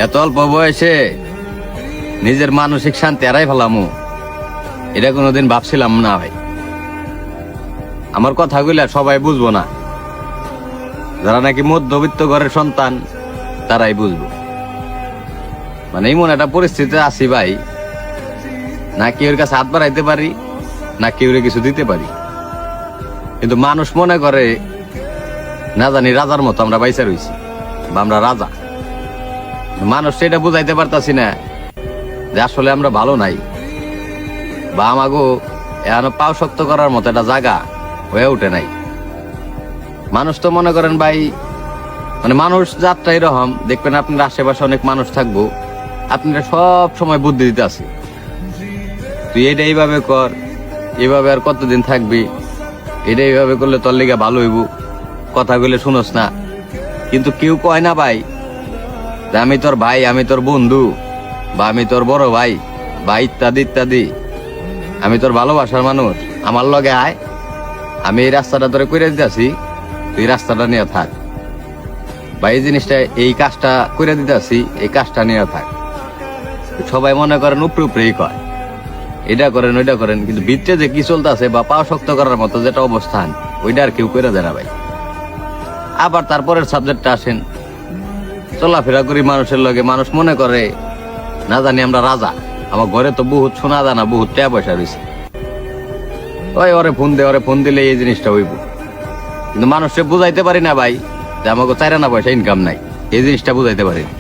এত অল্প বয়সে নিজের মানসিক শান্তি হারাই ফেলামু, এটা কোনোদিন ভাবছিলাম না ভাই। আমার কথাগুলা সবাই বুঝবো না, যারা নাকি মধ্যবিত্ত ঘরের সন্তান তারাই বুঝবো। মানে এমন একটা পরিস্থিতিতে আছি ভাই, না কেউর কাছে হাত বাড়াইতে পারি, না কেউরে কিছু দিতে পারি। কিন্তু মানুষ মনে করে না জানি রাজার মতো আমরা বাইসা রইছি, বা আমরা রাজা। মানুষ সেটা বুঝাইতে পারতাছি না যে আসলে আমরা ভালো নাই, বা আমাগো এখনো পাও শক্ত করার মতো একটা জায়গা হয়ে উঠে নাই। মানুষ তো মনে করেন ভাই, মানে মানুষ যাত্রা এরকম দেখবেন, আপনার আশেপাশে অনেক মানুষ থাকবো, আপনারা সব সময় বুদ্ধি দিতে আছে, তুই এটা এইভাবে কর, এইভাবে আর কতদিন থাকবি, এটা এইভাবে করলে তোর লিগা ভালো হইব, কথাগুলো শুনোস না। কিন্তু কেউ কয় না ভাই যে আমি তোর ভাই, আমি তোর বন্ধু, বা আমি তোর বড় ভাই, বা ইত্যাদি ইত্যাদি, আমি তোর ভালোবাসার মানুষ, আমার লগে আয়, আমি এই রাস্তাটা তোরে করে দিতেছি, তুই রাস্তাটা নিয়ে থাক, বা এই জিনিসটা, এই কাজটা করে দিতেছি, এই কাজটা নিয়ে থাক। সবাই মনে করেন উপরে উপরেই কয় এটা করেন ওইটা করেন, কিন্তু ভিতরে যে কি চলতেছে বা পা শক্ত করার মতো যেটা অবস্থান, ওইটা আর কেউ করে দেয় না ভাই। আবার তারপরের সাবজেক্টটা আসেন, চলাফেরা করি মানুষের লগে, মানুষ মনে করে না জানি আমরা রাজা, আমার ঘরে তো বহুত সোনা দানা, বহুত টাকা পয়সা রয়েছে, ওই ওরে ফোন দিলে এই জিনিসটা হইব। কিন্তু মানুষকে বুঝাইতে পারি না ভাই যে আমাকে 4 আনা পয়সা ইনকাম নাই, এই জিনিসটা বুঝাইতে পারি না।